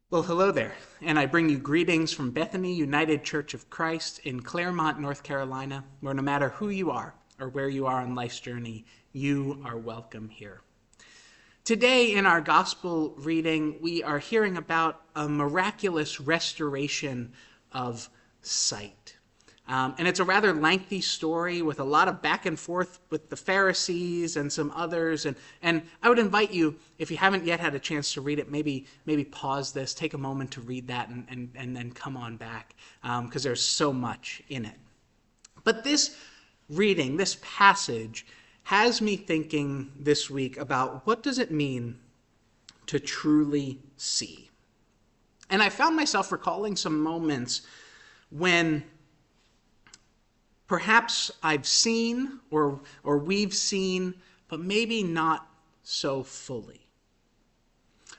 Well, hello there, and I bring you greetings from Bethany United Church of Christ in Claremont, North Carolina, where no matter who you are or where you are on life's journey, you are welcome here. Today in our gospel reading, we are hearing about a miraculous restoration of sight. And it's a rather lengthy story with a lot of back and forth with the Pharisees and some others. And I would invite you, if you haven't yet had a chance to read it, maybe pause this, take a moment to read that, and then come on back, because there's so much in it. But this reading, this passage, has me thinking this week about what does it mean to truly see. And I found myself recalling some moments when perhaps I've seen or we've seen, but maybe not so fully.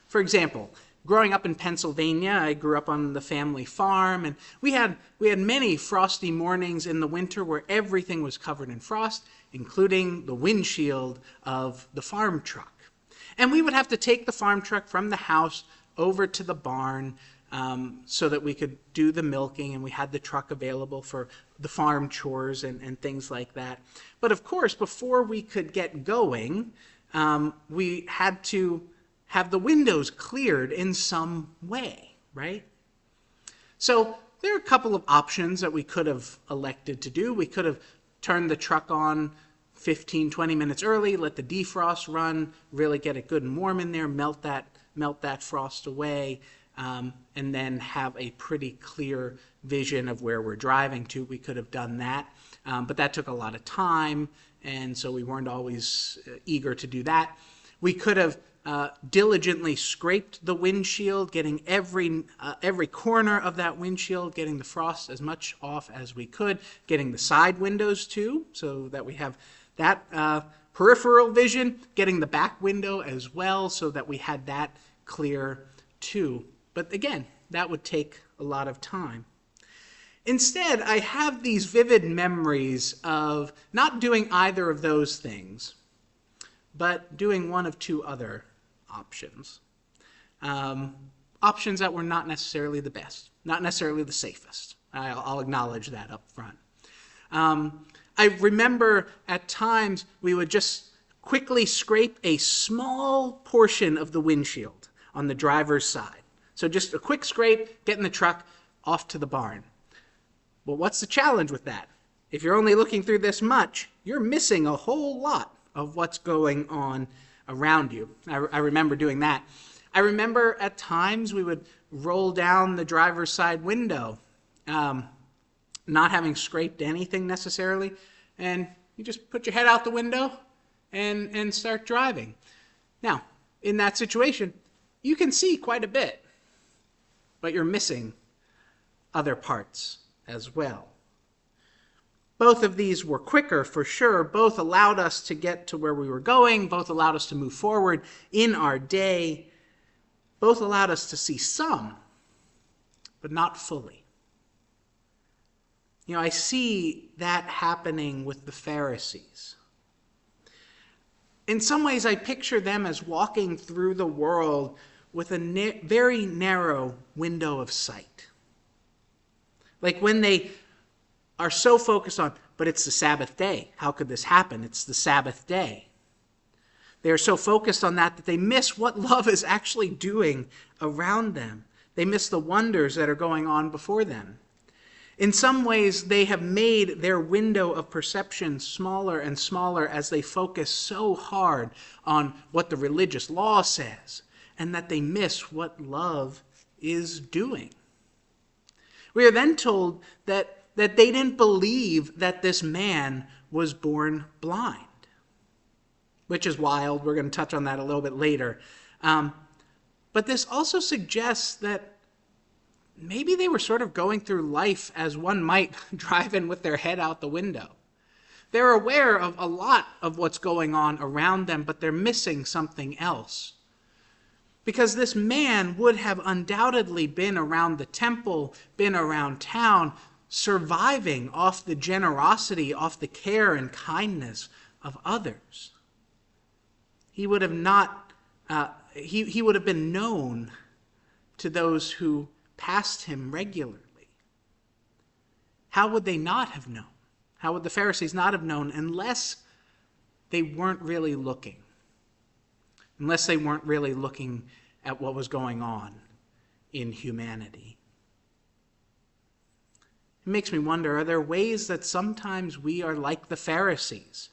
For example, growing up in Pennsylvania, I grew up on the family farm, and we had many frosty mornings in the winter where everything was covered in frost, including the windshield of the farm truck. And we would have to take the farm truck from the house over to the barn so that we could do the milking, and we had the truck available for the farm chores and things like that. But of course, before we could get going, we had to have the windows cleared in some way, right? So there are a couple of options that we could have elected to do. We could have turned the truck on 15, 20 minutes early, let the defrost run, really get it good and warm in there, melt that frost away, and then have a pretty clear vision of where we're driving to. We could have done that, but that took a lot of time, and so we weren't always eager to do that. We could have diligently scraped the windshield, getting every corner of that windshield, getting the frost as much off as we could, getting the side windows too, so that we have that peripheral vision, getting the back window as well, so that we had that clear too. But again, that would take a lot of time. Instead, I have these vivid memories of not doing either of those things, but doing one of two other options. Options that were not necessarily the best, not necessarily the safest. I'll acknowledge that up front. I remember at times we would just quickly scrape a small portion of the windshield on the driver's side. So just a quick scrape, getting the truck off to the barn. Well, what's the challenge with that? If you're only looking through this much, you're missing a whole lot of what's going on around you. I remember doing that. I remember at times we would roll down the driver's side window, not having scraped anything necessarily, and you just put your head out the window and start driving. Now, in that situation, you can see quite a bit, but you're missing other parts as well. Both of these were quicker for sure. Both allowed us to get to where we were going. Both allowed us to move forward in our day. Both allowed us to see some, but not fully. You know, I see that happening with the Pharisees. In some ways, I picture them as walking through the world with a very narrow window of sight. Like when they are so focused on, but it's the Sabbath day. How could this happen? It's the Sabbath day. They are so focused on that they miss what love is actually doing around them. They miss the wonders that are going on before them. In some ways, they have made their window of perception smaller and smaller as they focus so hard on what the religious law says, and that they miss what love is doing. We are then told that they didn't believe that this man was born blind, which is wild. We're going to touch on that a little bit later. But this also suggests that maybe they were sort of going through life as one might driving with their head out the window. They're aware of a lot of what's going on around them, but they're missing something else. Because this man would have undoubtedly been around the temple, been around town, surviving off the generosity, off the care and kindness of others. He would have not. He would have been known to those who passed him regularly? How would they not have known? How would the Pharisees not have known unless they weren't really looking? Unless they weren't really looking at what was going on in humanity. It makes me wonder, are there ways that sometimes we are like the Pharisees?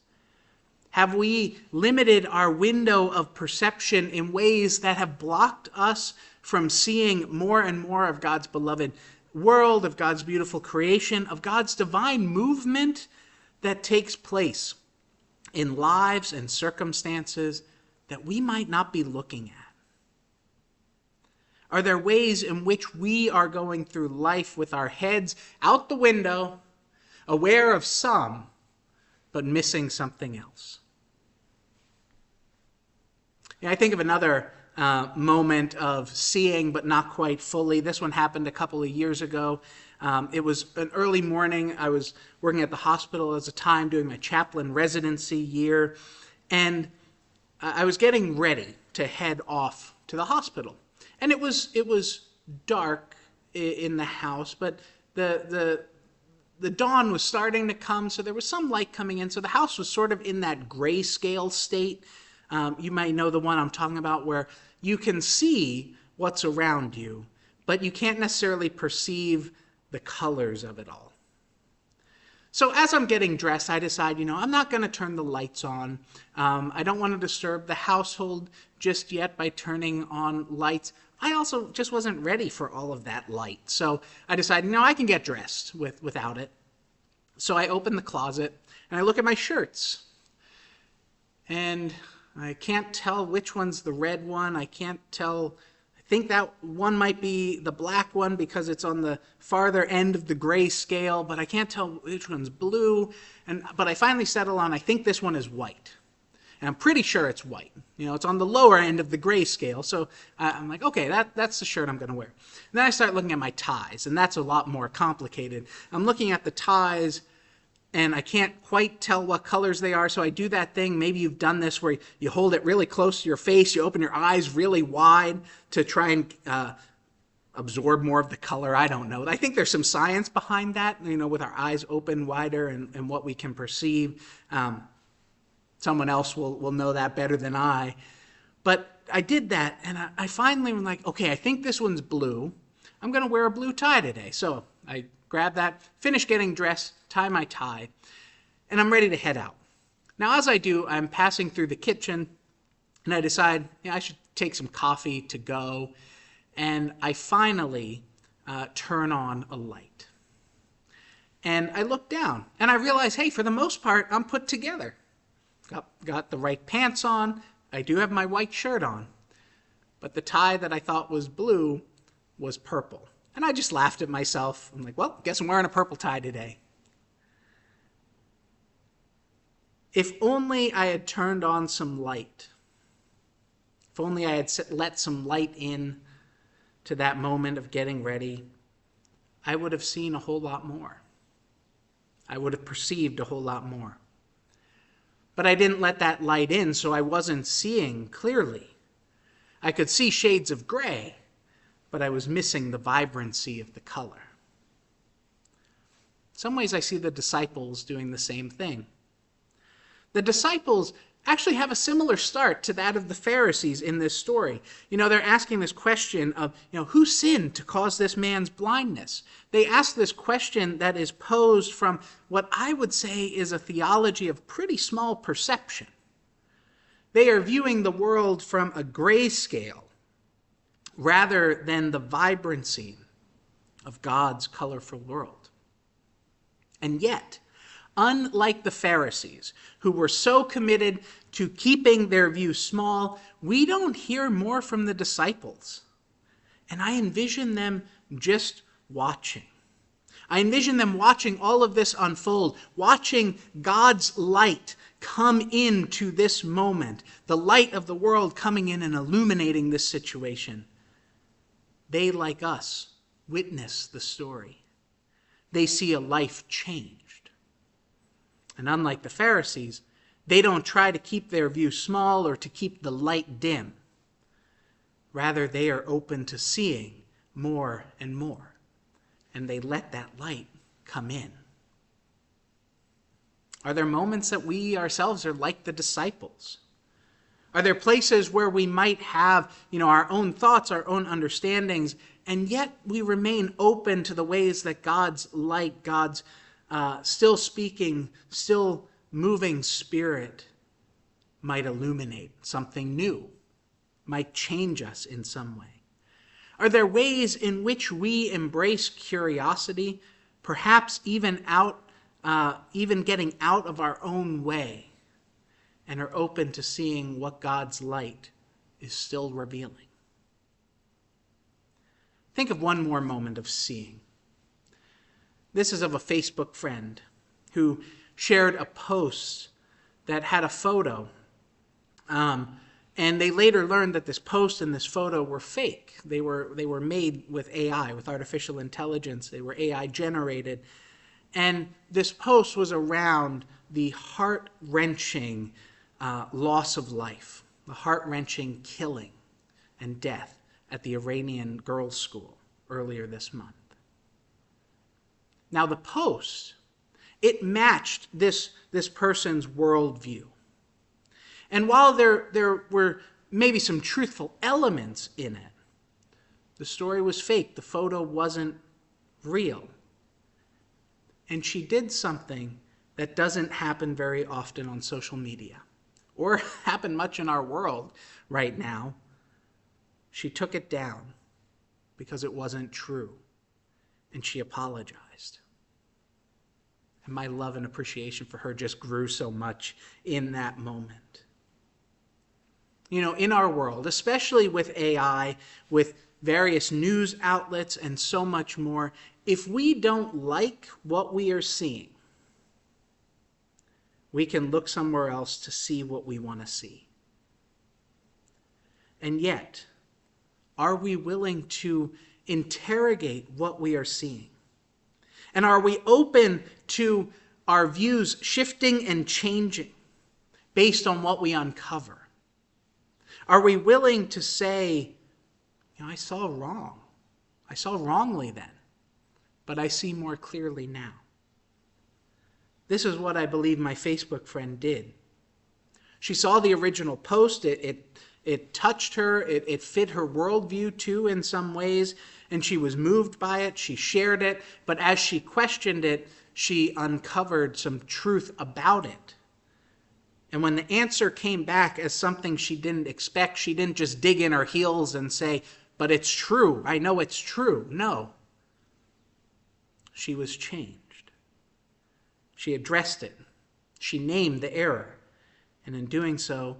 Have we limited our window of perception in ways that have blocked us from seeing more and more of God's beloved world, of God's beautiful creation, of God's divine movement that takes place in lives and circumstances that we might not be looking at? Are there ways in which we are going through life with our heads out the window, aware of some, but missing something else? I think of another moment of seeing but not quite fully. This one happened a couple of years ago. It was an early morning. I was working at the hospital at the time doing my chaplain residency year, and I was getting ready to head off to the hospital. And it was dark in the house, but the dawn was starting to come, so there was some light coming in. So the house was sort of in that grayscale state. You might know the one I'm talking about, where you can see what's around you, but you can't necessarily perceive the colors of it all. So as I'm getting dressed, I decide, I'm not going to turn the lights on. I don't want to disturb the household just yet by turning on lights. I also just wasn't ready for all of that light. So I decided, I can get dressed without it. So I open the closet and I look at my shirts. And I can't tell which one's the red one. I can't tell. I think that one might be the black one because it's on the farther end of the gray scale, but I can't tell which one's blue. But I finally settle on, I think this one is white. And I'm pretty sure it's white. It's on the lower end of the gray scale. So I'm like, okay, that's the shirt I'm going to wear. And then I start looking at my ties, and that's a lot more complicated. I'm looking at the ties, and I can't quite tell what colors they are, so I do that thing. Maybe you've done this where you hold it really close to your face, you open your eyes really wide to try and absorb more of the color. I don't know. I think there's some science behind that, with our eyes open wider and what we can perceive. Someone else will know that better than I. But I did that, and I finally was like, okay, I think this one's blue. I'm going to wear a blue tie today. So I grab that, finish getting dressed, tie my tie, and I'm ready to head out. Now, as I do, I'm passing through the kitchen, and I decide, I should take some coffee to go, and I finally turn on a light. And I look down, and I realize, hey, for the most part, I'm put together. Got the right pants on, I do have my white shirt on, but the tie that I thought was blue was purple. And I just laughed at myself. I'm like, well, guess I'm wearing a purple tie today. If only I had turned on some light. If only I had let some light in to that moment of getting ready, I would have seen a whole lot more. I would have perceived a whole lot more. But I didn't let that light in, so I wasn't seeing clearly. I could see shades of gray, but I was missing the vibrancy of the color. In some ways, I see the disciples doing the same thing. The disciples actually have a similar start to that of the Pharisees in this story. They're asking this question of, who sinned to cause this man's blindness? They ask this question that is posed from what I would say is a theology of pretty small perception. They are viewing the world from a gray scale rather than the vibrancy of God's colorful world. And yet, unlike the Pharisees, who were so committed to keeping their view small, we don't hear more from the disciples. And I envision them just watching. I envision them watching all of this unfold, watching God's light come into this moment, the light of the world coming in and illuminating this situation. They, like us, witness the story. They see a life changed. And unlike the Rather, they are open to seeing more and more, and they let that light come in. Are there moments that we ourselves are like the disciples? Are there places where we might have, our own thoughts, our own understandings, and yet we remain open to the ways that God's light, God's still speaking, still moving Spirit might illuminate something new, might change us in some way? Are there ways in which we embrace curiosity, perhaps even getting out of our own way, and are open to seeing what God's light is still revealing? Think of one more moment of seeing. This is of a Facebook friend who shared a post that had a photo. And they later learned that this post and this photo were fake. They were made with AI, with artificial intelligence. They were AI generated. And this post was around the heart-wrenching loss of life, the heart-wrenching killing and death at the Iranian girls' school earlier this month. Now the post, it matched this person's worldview. And while there were maybe some truthful elements in it, the story was fake. The photo wasn't real. And she did something that doesn't happen very often on social media, or happen much in our world right now. She took it down because it wasn't true, and she apologized. And my love and appreciation for her just grew so much in that moment. In our world, especially with AI, with various news outlets and so much more, if we don't like what we are seeing, we can look somewhere else to see what we want to see. And yet, are we willing to interrogate what we are seeing? And are we open to our views shifting and changing based on what we uncover? Are we willing to say, I saw wrong. I saw wrongly then, but I see more clearly now. This is what I believe my Facebook friend did. She saw the original post. It touched her. It fit her worldview too in some ways, and she was moved by it. She shared it, but as she questioned it, she uncovered some truth about it. And when the answer came back as something she didn't expect, she didn't just dig in her heels and say, but it's true. I know it's true. No. She was changed. She addressed it. She named the error. And in doing so,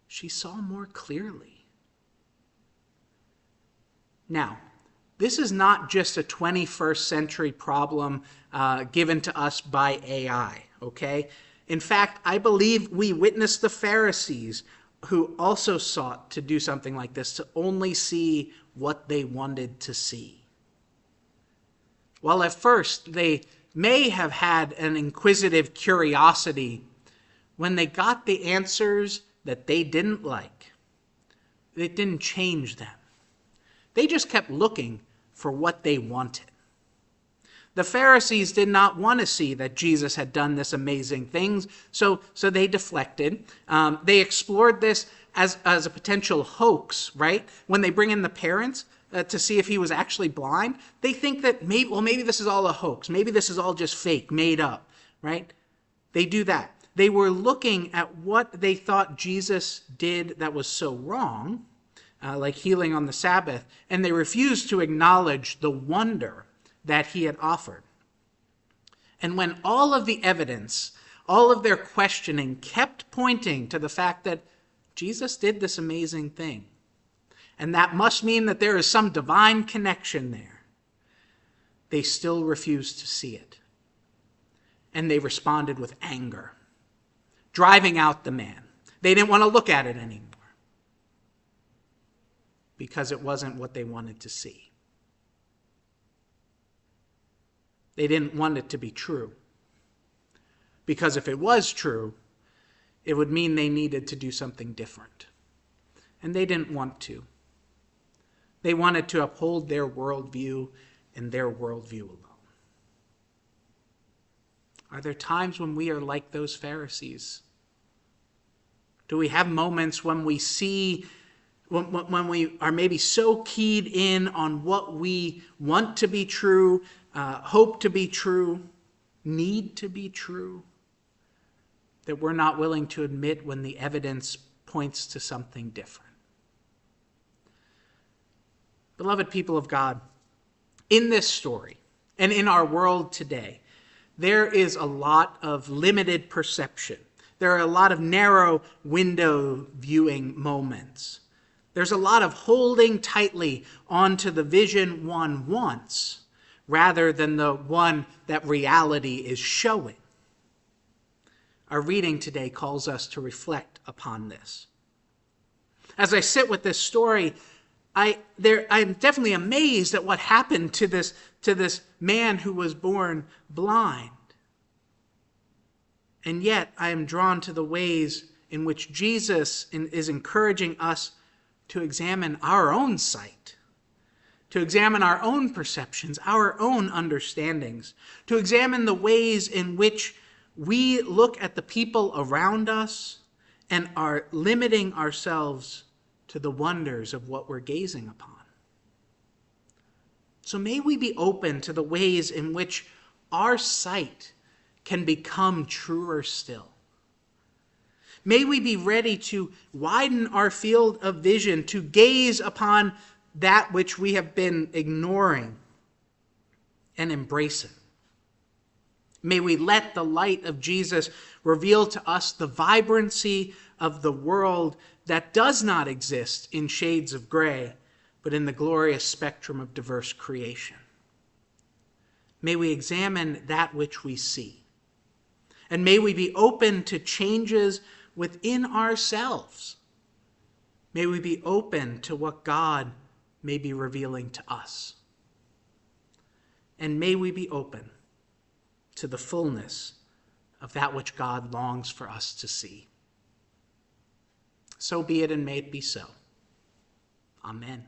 she saw more clearly. Now, this is not just a 21st century problem given to us by AI, okay? In fact, I believe we witnessed the Pharisees who also sought to do something like this, to only see what they wanted to see. While at first they may have had an inquisitive curiosity, when they got the answers that they didn't like, it didn't change them. They just kept looking for what they wanted. The Pharisees did not want to see that Jesus had done this amazing things, so they deflected. They explored this as a potential hoax, right? When they bring in the parents to see if he was actually blind, they think that maybe this is all a hoax. Maybe this is all just fake, made up, right? They do that. They were looking at what they thought Jesus did that was so wrong, like healing on the Sabbath, and they refused to acknowledge the wonder that he had offered. And when all of the evidence, all of their questioning kept pointing to the fact that Jesus did this amazing thing, and that must mean that there is some divine connection there, they still refused to see it. And they responded with anger, driving out the man. They didn't want to look at it anymore because it wasn't what they wanted to see. They didn't want it to be true, because if it was true, it would mean they needed to do something different. And they didn't want to. They wanted to uphold their worldview and their worldview alone. Are there times when we are like those Pharisees? Do we have moments when we see, when we are maybe so keyed in on what we want to be true, hope to be true, need to be true, that we're not willing to admit when the evidence points to something different? Beloved people of God, in this story and in our world today, there is a lot of limited perception. There are a lot of narrow window viewing moments. There's a lot of holding tightly onto the vision one wants rather than the one that reality is showing. Our reading today calls us to reflect upon this. As I sit with this story, I'm definitely amazed at what happened to this man who was born blind. And yet I am drawn to the ways in which Jesus is encouraging us to examine our own sight, to examine our own perceptions, our own understandings, to examine the ways in which we look at the people around us and are limiting ourselves to the wonders of what we're gazing upon. So may we be open to the ways in which our sight can become truer still. May we be ready to widen our field of vision, to gaze upon that which we have been ignoring and embracing. May we let the light of Jesus reveal to us the vibrancy of the world that does not exist in shades of gray, but in the glorious spectrum of diverse creation. May we examine that which we see. And may we be open to changes within ourselves. May we be open to what God may be revealing to us. And may we be open to the fullness of that which God longs for us to see. So be it, and may it be so. Amen.